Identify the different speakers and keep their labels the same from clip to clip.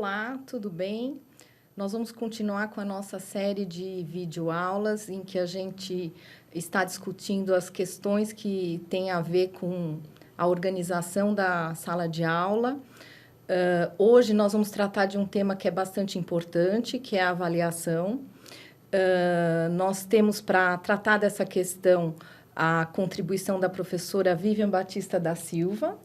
Speaker 1: Olá, tudo bem? Nós vamos continuar com a nossa série de videoaulas em que a gente está discutindo as questões que têm a ver com a organização da sala de aula. Hoje nós vamos tratar de um tema que é bastante importante, que é a avaliação. Nós temos para tratar dessa questão a contribuição da professora Vivian Batista da Silva,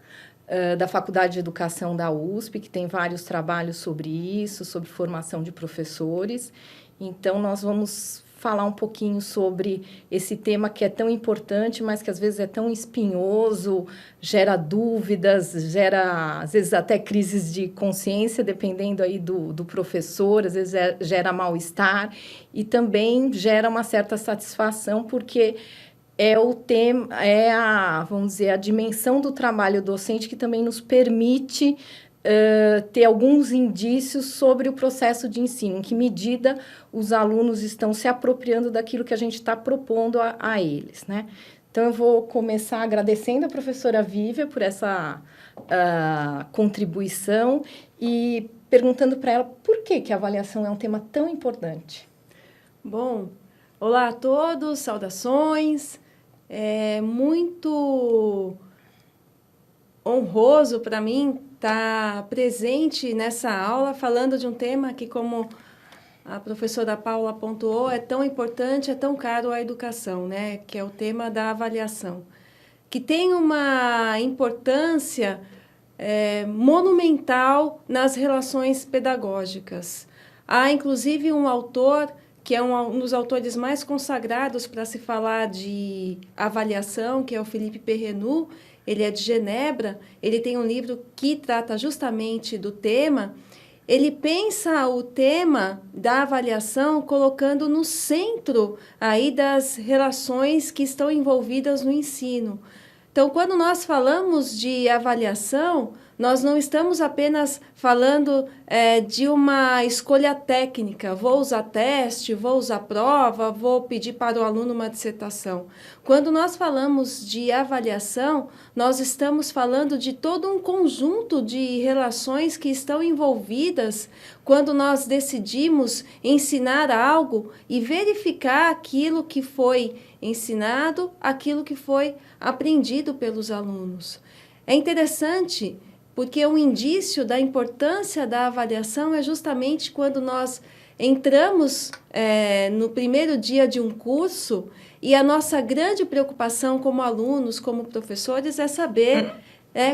Speaker 1: da Faculdade de Educação da USP, que tem vários trabalhos sobre isso, sobre formação de professores. Então, nós vamos falar um pouquinho sobre esse tema que é tão importante, mas que às vezes é tão espinhoso, gera dúvidas, gera, às vezes, até crises de consciência, dependendo aí do professor, às vezes gera mal-estar e também gera uma certa satisfação, porque é o tema, vamos dizer, a dimensão do trabalho docente que também nos permite ter alguns indícios sobre o processo de ensino, em que medida os alunos estão se apropriando daquilo que a gente está propondo a eles, né? Então, eu vou começar agradecendo a professora Vívia por essa contribuição e perguntando para ela por que a avaliação é um tema tão importante.
Speaker 2: Bom, olá a todos, saudações. É muito honroso para mim estar presente nessa aula, falando de um tema que, como a professora Paula pontuou, é tão importante, é tão caro à educação, né? Que é o tema da avaliação, que tem uma importância monumental nas relações pedagógicas. Há, inclusive, um autor que é um dos autores mais consagrados para se falar de avaliação, que é o Philippe Perrenoud. Ele é de Genebra, ele tem um livro que trata justamente do tema. Ele pensa o tema da avaliação colocando no centro aí das relações que estão envolvidas no ensino. Então, quando nós falamos de avaliação, nós não estamos apenas falando de uma escolha técnica, vou usar teste, vou usar prova, vou pedir para o aluno uma dissertação. Quando nós falamos de avaliação, nós estamos falando de todo um conjunto de relações que estão envolvidas quando nós decidimos ensinar algo e verificar aquilo que foi ensinado, aquilo que foi aprendido pelos alunos. É interessante porque um indício da importância da avaliação é justamente quando nós entramos no primeiro dia de um curso e a nossa grande preocupação como alunos, como professores, é saber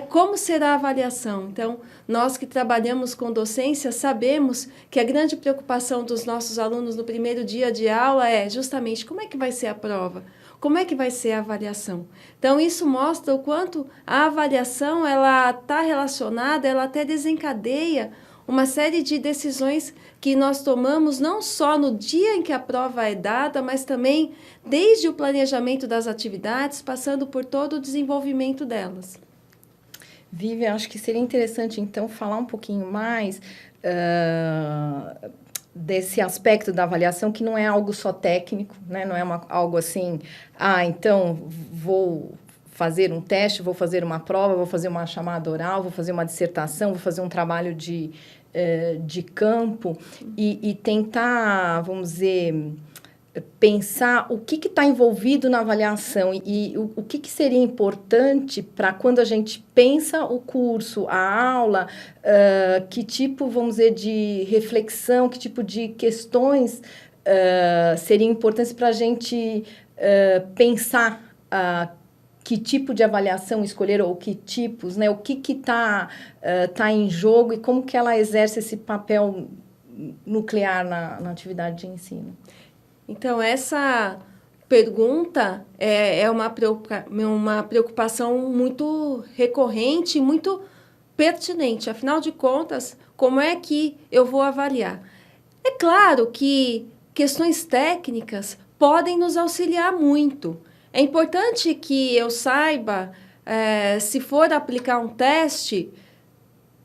Speaker 2: como será a avaliação. Então, nós que trabalhamos com docência sabemos que a grande preocupação dos nossos alunos no primeiro dia de aula é justamente como é que vai ser a prova. Como é que vai ser a avaliação? Então, isso mostra o quanto a avaliação ela está relacionada, ela até desencadeia uma série de decisões que nós tomamos não só no dia em que a prova é dada, mas também desde o planejamento das atividades, passando por todo o desenvolvimento delas.
Speaker 1: Vivian, acho que seria interessante, então, falar um pouquinho mais desse aspecto da avaliação, que não é algo só técnico, né? Não é algo assim, então vou fazer um teste, vou fazer uma prova, vou fazer uma chamada oral, vou fazer uma dissertação, vou fazer um trabalho de campo e tentar, vamos dizer, pensar o que está envolvido na avaliação e o que seria importante para quando a gente pensa o curso, a aula, que tipo, vamos dizer, de reflexão, que tipo de questões seriam importantes para a gente pensar que tipo de avaliação escolher ou que tipos, né? O que está em jogo e como que ela exerce esse papel nuclear na atividade de ensino.
Speaker 2: Então, essa pergunta é uma preocupação muito recorrente, muito pertinente. Afinal de contas, como é que eu vou avaliar? É claro que questões técnicas podem nos auxiliar muito. É importante que eu saiba, se for aplicar um teste,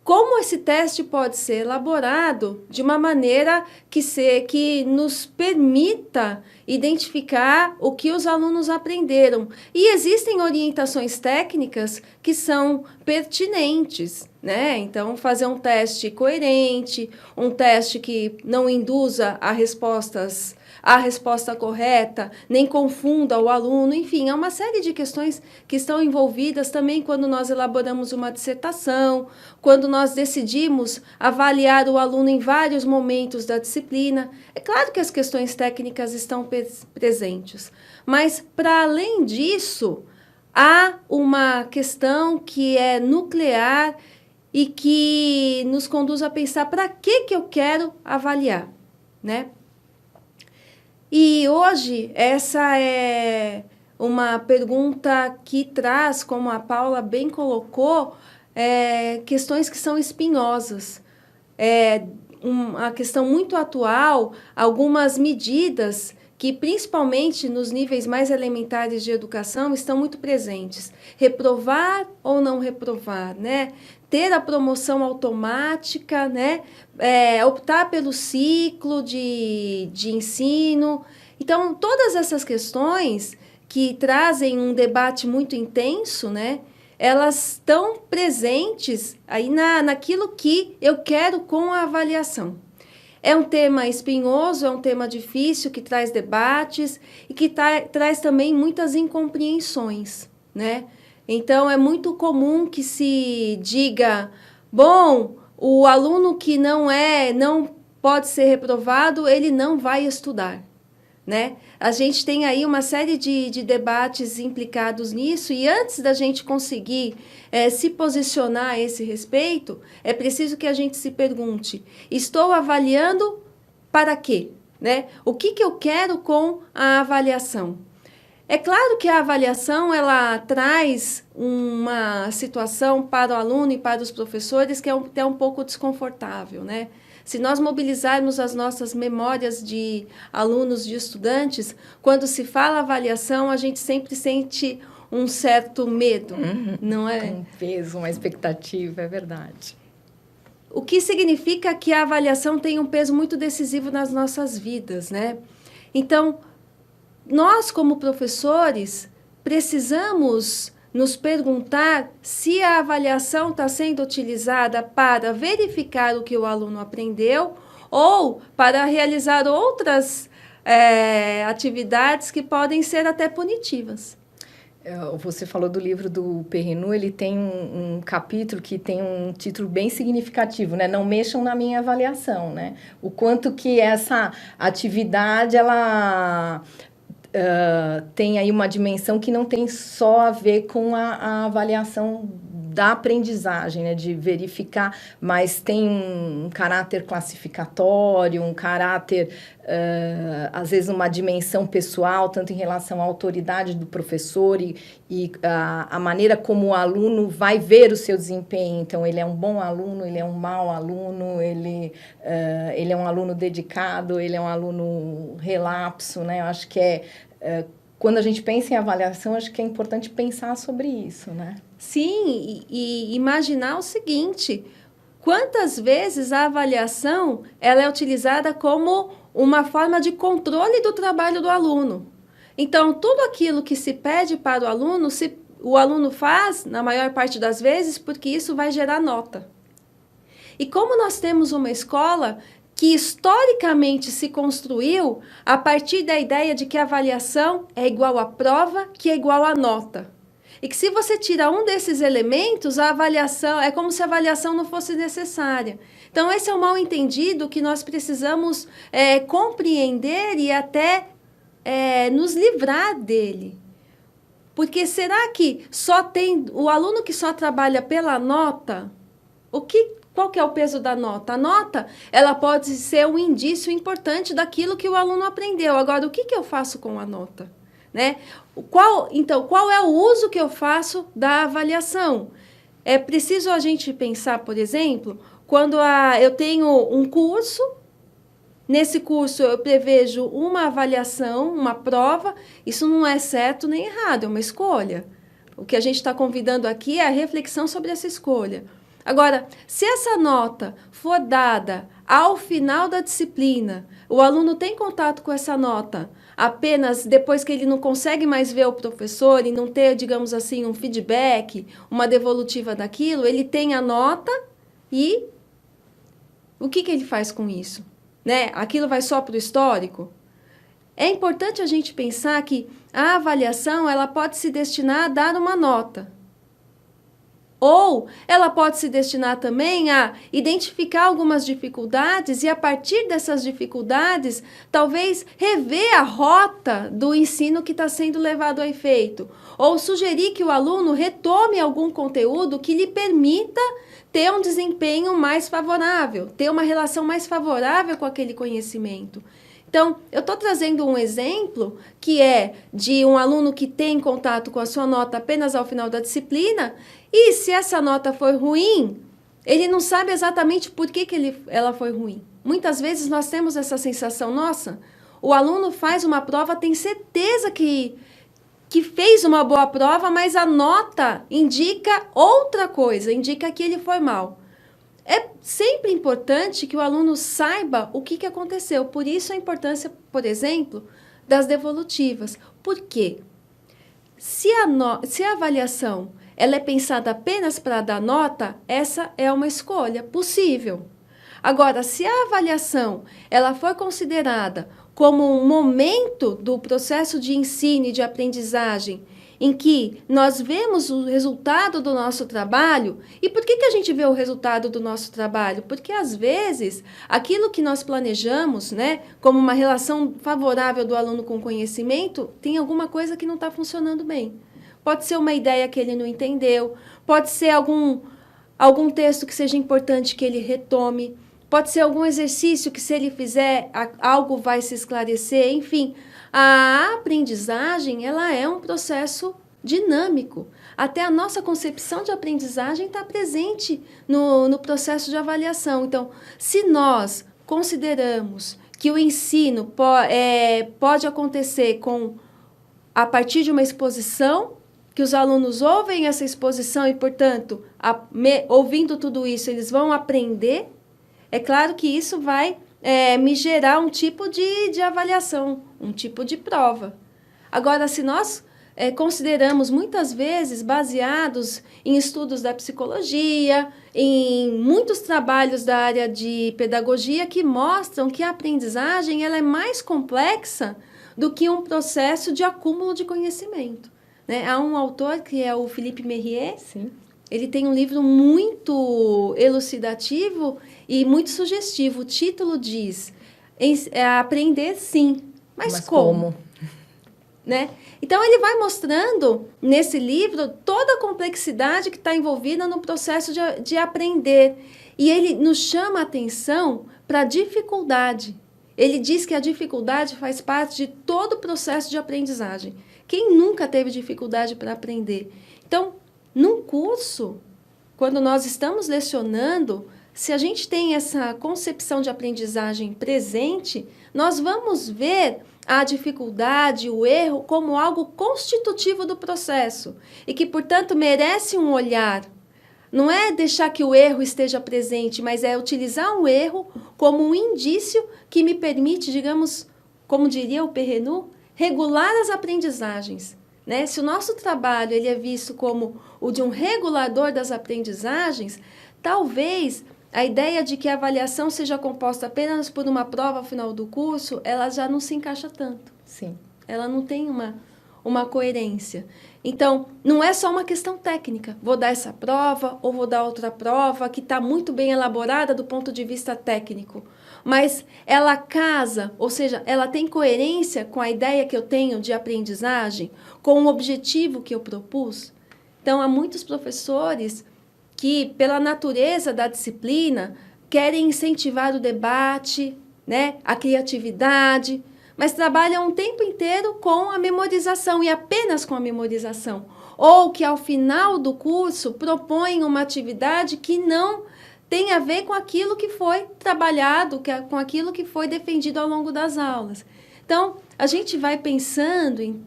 Speaker 2: como esse teste pode ser elaborado de uma maneira que nos permita identificar o que os alunos aprenderam. E existem orientações técnicas que são pertinentes, né? Então, fazer um teste coerente, um teste que não induza a resposta correta, nem confunda o aluno, enfim, há uma série de questões que estão envolvidas também quando nós elaboramos uma dissertação, quando nós decidimos avaliar o aluno em vários momentos da disciplina. É claro que as questões técnicas estão presentes, mas, para além disso, há uma questão que é nuclear e que nos conduz a pensar para que eu quero avaliar, né? E hoje, essa é uma pergunta que traz, como a Paula bem colocou, questões que são espinhosas. A questão muito atual, algumas medidas que, principalmente nos níveis mais elementares de educação, estão muito presentes. Reprovar ou não reprovar, né? Ter a promoção automática, né? Optar pelo ciclo de ensino. Então, todas essas questões que trazem um debate muito intenso, né? Elas estão presentes aí naquilo que eu quero com a avaliação. É um tema espinhoso, é um tema difícil, que traz debates e que traz também muitas incompreensões, né? Então, é muito comum que se diga, bom, o aluno que não pode ser reprovado, ele não vai estudar, né? A gente tem aí uma série de debates implicados nisso, e antes da gente conseguir se posicionar a esse respeito, é preciso que a gente se pergunte, estou avaliando para quê? Né? O que eu quero com a avaliação? É claro que a avaliação ela traz uma situação para o aluno e para os professores que é até um pouco desconfortável, né? Se nós mobilizarmos as nossas memórias de alunos, de estudantes, quando se fala avaliação, a gente sempre sente um certo medo, não é?
Speaker 1: Um peso, uma expectativa, é verdade.
Speaker 2: O que significa que a avaliação tem um peso muito decisivo nas nossas vidas, né? Então, nós, como professores, precisamos nos perguntar se a avaliação está sendo utilizada para verificar o que o aluno aprendeu ou para realizar outras atividades que podem ser até punitivas.
Speaker 1: Você falou do livro do Perrenu, ele tem um capítulo que tem um título bem significativo, né? Não mexam na minha avaliação, né? O quanto que essa atividade, ela tem aí uma dimensão que não tem só a ver com a avaliação da aprendizagem, né, de verificar, mas tem um caráter classificatório, um caráter, às vezes, uma dimensão pessoal, tanto em relação à autoridade do professor e a maneira como o aluno vai ver o seu desempenho. Então, ele é um bom aluno, ele é um mau aluno, ele é um aluno dedicado, ele é um aluno relapso, né? Eu acho que quando a gente pensa em avaliação, acho que é importante pensar sobre isso, né?
Speaker 2: Sim, e imaginar o seguinte, quantas vezes a avaliação ela é utilizada como uma forma de controle do trabalho do aluno. Então, tudo aquilo que se pede para o aluno faz, na maior parte das vezes, porque isso vai gerar nota. E como nós temos uma escola que historicamente se construiu a partir da ideia de que a avaliação é igual à prova, que é igual à nota. E que se você tira um desses elementos, a avaliação é como se a avaliação não fosse necessária. Então, esse é um mal-entendido que nós precisamos compreender e até nos livrar dele. Porque será que só tem o aluno que só trabalha pela nota? Qual que é o peso da nota? A nota, ela pode ser um indício importante daquilo que o aluno aprendeu. Agora, o que eu faço com a nota? Né? Então, qual é o uso que eu faço da avaliação? É preciso a gente pensar, por exemplo, quando eu tenho um curso, nesse curso eu prevejo uma avaliação, uma prova, isso não é certo nem errado, é uma escolha. O que a gente está convidando aqui é a reflexão sobre essa escolha. Agora, se essa nota for dada ao final da disciplina, o aluno tem contato com essa nota apenas depois que ele não consegue mais ver o professor e não ter, digamos assim, um feedback, uma devolutiva daquilo, ele tem a nota e o que ele faz com isso? Né? Aquilo vai só para o histórico? É importante a gente pensar que a avaliação ela pode se destinar a dar uma nota. Ou ela pode se destinar também a identificar algumas dificuldades e, a partir dessas dificuldades, talvez rever a rota do ensino que está sendo levado a efeito. Ou sugerir que o aluno retome algum conteúdo que lhe permita ter um desempenho mais favorável, ter uma relação mais favorável com aquele conhecimento. Então, eu estou trazendo um exemplo que é de um aluno que tem contato com a sua nota apenas ao final da disciplina e, se essa nota for ruim, ele não sabe exatamente por que ela foi ruim. Muitas vezes nós temos essa sensação, nossa, o aluno faz uma prova, tem certeza que fez uma boa prova, mas a nota indica outra coisa, indica que ele foi mal. É sempre importante que o aluno saiba o que aconteceu. Por isso a importância, por exemplo, das devolutivas. Por quê? Se a avaliação ela é pensada apenas para dar nota, essa é uma escolha possível. Agora, se a avaliação ela for considerada como um momento do processo de ensino e de aprendizagem em que nós vemos o resultado do nosso trabalho. E por que a gente vê o resultado do nosso trabalho? Porque, às vezes, aquilo que nós planejamos, né, como uma relação favorável do aluno com o conhecimento, tem alguma coisa que não está funcionando bem. Pode ser uma ideia que ele não entendeu, pode ser algum texto que seja importante que ele retome, pode ser algum exercício que, se ele fizer, algo vai se esclarecer, enfim. A aprendizagem ela é um processo dinâmico. Até a nossa concepção de aprendizagem está presente no processo de avaliação. Então, se nós consideramos que o ensino pode acontecer a partir de uma exposição, que os alunos ouvem essa exposição e, portanto, ouvindo tudo isso, eles vão aprender, é claro que isso vai me gerar um tipo de avaliação, um tipo de prova. Agora, se nós consideramos muitas vezes baseados em estudos da psicologia, em muitos trabalhos da área de pedagogia que mostram que a aprendizagem ela é mais complexa do que um processo de acúmulo de conhecimento. Né? Há um autor que é o Philippe Mérier.
Speaker 1: Sim.
Speaker 2: Ele tem um livro muito elucidativo e muito sugestivo. O título diz, aprender sim, mas como? Né? Então, ele vai mostrando, nesse livro, toda a complexidade que está envolvida no processo de aprender. E ele nos chama a atenção para a dificuldade. Ele diz que a dificuldade faz parte de todo o processo de aprendizagem. Quem nunca teve dificuldade para aprender? Então, num curso, quando nós estamos lecionando, se a gente tem essa concepção de aprendizagem presente, nós vamos ver a dificuldade, o erro, como algo constitutivo do processo e que, portanto, merece um olhar. Não é deixar que o erro esteja presente, mas é utilizar o erro como um indício que me permite, digamos, como diria o Perrenu, regular as aprendizagens. Né? Se o nosso trabalho ele é visto como o de um regulador das aprendizagens, talvez a ideia de que a avaliação seja composta apenas por uma prova ao final do curso, ela já não se encaixa tanto.
Speaker 1: Sim.
Speaker 2: Ela não tem uma coerência. Então, não é só uma questão técnica. Vou dar essa prova ou vou dar outra prova que está muito bem elaborada do ponto de vista técnico. Mas ela casa, ou seja, ela tem coerência com a ideia que eu tenho de aprendizagem, com o objetivo que eu propus. Então, há muitos professores que, pela natureza da disciplina, querem incentivar o debate, né, a criatividade, mas trabalham o tempo inteiro com a memorização e apenas com a memorização. Ou que, ao final do curso, propõem uma atividade que não tem a ver com aquilo que foi trabalhado, com aquilo que foi defendido ao longo das aulas. Então, a gente vai pensando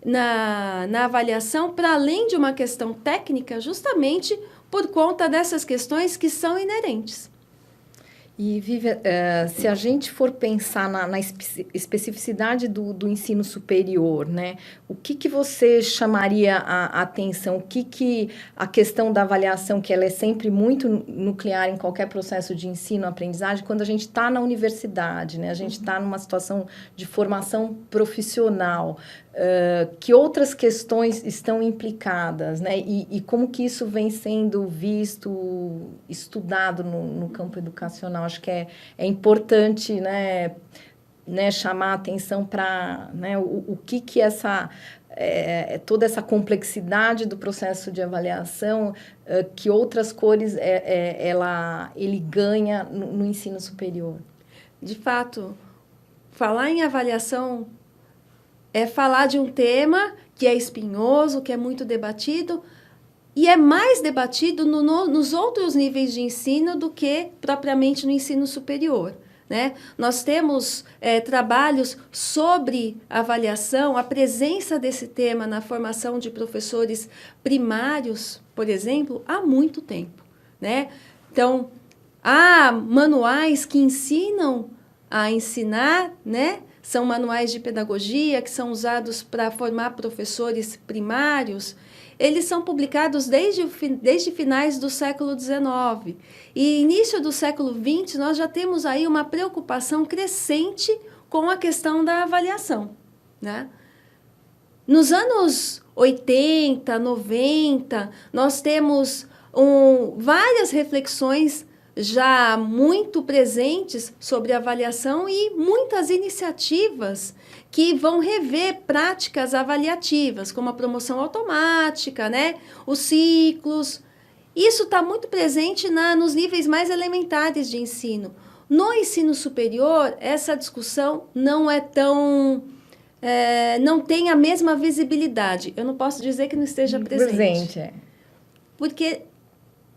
Speaker 2: na avaliação para além de uma questão técnica, justamente por conta dessas questões que são inerentes.
Speaker 1: E, Vivian, se a gente for pensar na especificidade do ensino superior, né, o que você chamaria a atenção? O que a questão da avaliação, que ela é sempre muito nuclear em qualquer processo de ensino-aprendizagem, quando a gente está na universidade, né, a gente está numa situação de formação profissional, que outras questões estão implicadas, né? E como que isso vem sendo visto, estudado no campo educacional? Acho que é importante, né, chamar a atenção para, né, o que essa... toda essa complexidade do processo de avaliação, que outras cores ele ganha no ensino superior.
Speaker 2: De fato, falar em avaliação é falar de um tema que é espinhoso, que é muito debatido, e é mais debatido nos outros níveis de ensino do que propriamente no ensino superior, né? Nós temos trabalhos sobre avaliação, a presença desse tema na formação de professores primários, por exemplo, há muito tempo, né? Então, há manuais que ensinam a ensinar, né? São manuais de pedagogia que são usados para formar professores primários. Eles são publicados desde finais do século XIX. E início do século XX, nós já temos aí uma preocupação crescente com a questão da avaliação, né? Nos anos 80, 90, nós temos várias reflexões já muito presentes sobre avaliação e muitas iniciativas que vão rever práticas avaliativas, como a promoção automática, né? Os ciclos. Isso está muito presente nos níveis mais elementares de ensino. No ensino superior, essa discussão não é tão... não tem a mesma visibilidade. Eu não posso dizer que não esteja presente. Porque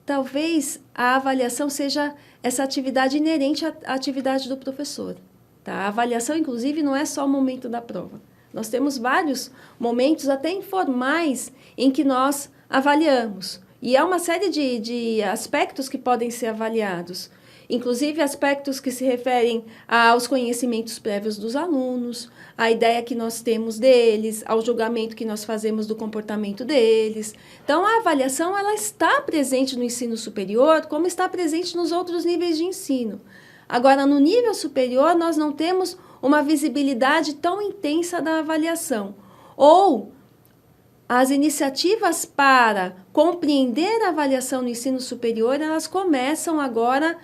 Speaker 2: talvez a avaliação seja essa atividade inerente à atividade do professor. Tá? A avaliação, inclusive, não é só o momento da prova. Nós temos vários momentos, até informais, em que nós avaliamos. E há uma série de aspectos que podem ser avaliados. Inclusive, aspectos que se referem aos conhecimentos prévios dos alunos, à ideia que nós temos deles, ao julgamento que nós fazemos do comportamento deles. Então, a avaliação ela está presente no ensino superior, como está presente nos outros níveis de ensino. Agora, no nível superior, nós não temos uma visibilidade tão intensa da avaliação. Ou as iniciativas para compreender a avaliação no ensino superior, elas começam agora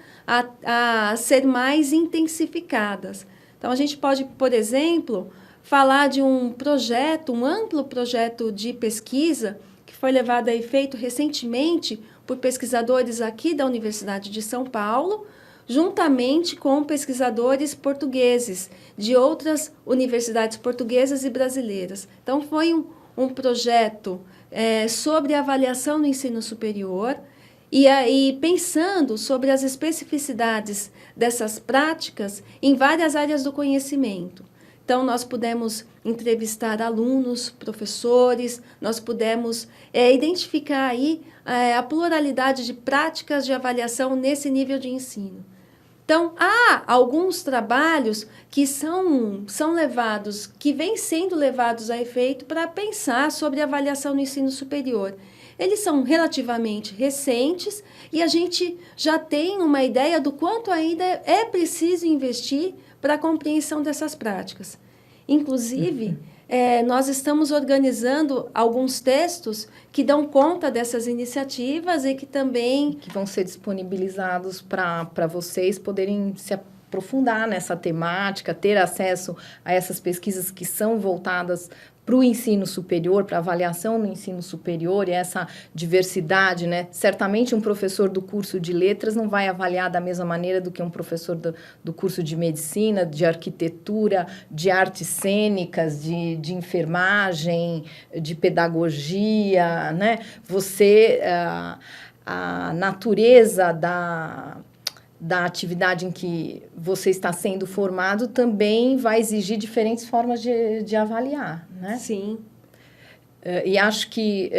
Speaker 2: a ser mais intensificadas. Então, a gente pode, por exemplo, falar de um projeto, um amplo projeto de pesquisa, que foi levado a efeito recentemente por pesquisadores aqui da Universidade de São Paulo, juntamente com pesquisadores portugueses de outras universidades portuguesas e brasileiras. Então, foi um projeto sobre avaliação no ensino superior, e aí pensando sobre as especificidades dessas práticas em várias áreas do conhecimento. Então, nós pudemos entrevistar alunos, professores, nós pudemos identificar aí a pluralidade de práticas de avaliação nesse nível de ensino. Então, há alguns trabalhos que são levados, que vêm sendo levados a efeito para pensar sobre avaliação no ensino superior. Eles são relativamente recentes e a gente já tem uma ideia do quanto ainda é preciso investir para a compreensão dessas práticas. Inclusive, nós estamos organizando alguns textos que dão conta dessas iniciativas e que também...
Speaker 1: que vão ser disponibilizados para vocês poderem se aprofundar nessa temática, ter acesso a essas pesquisas que são voltadas para o ensino superior, para avaliação no ensino superior e essa diversidade, né? Certamente um professor do curso de letras não vai avaliar da mesma maneira do que um professor do curso de medicina, de arquitetura, de artes cênicas, de enfermagem, de pedagogia, né? A natureza da atividade em que você está sendo formado também vai exigir diferentes formas de avaliar, né?
Speaker 2: Sim.
Speaker 1: E acho que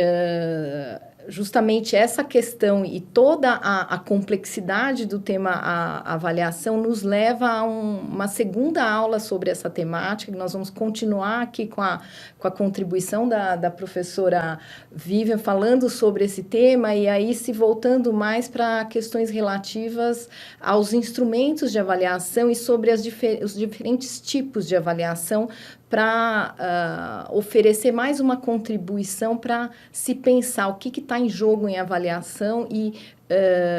Speaker 1: justamente essa questão e toda a complexidade do tema a avaliação nos leva a uma segunda aula sobre essa temática, que nós vamos continuar aqui com a contribuição da professora Vivian, falando sobre esse tema, e aí se voltando mais para questões relativas aos instrumentos de avaliação e sobre os diferentes tipos de avaliação, para oferecer mais uma contribuição para se pensar o que está em jogo em avaliação e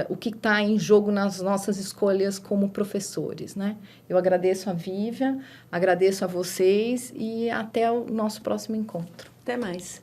Speaker 1: o que está em jogo nas nossas escolhas como professores, né? Eu agradeço a Vivian, agradeço a vocês e até o nosso próximo encontro.
Speaker 2: Até mais.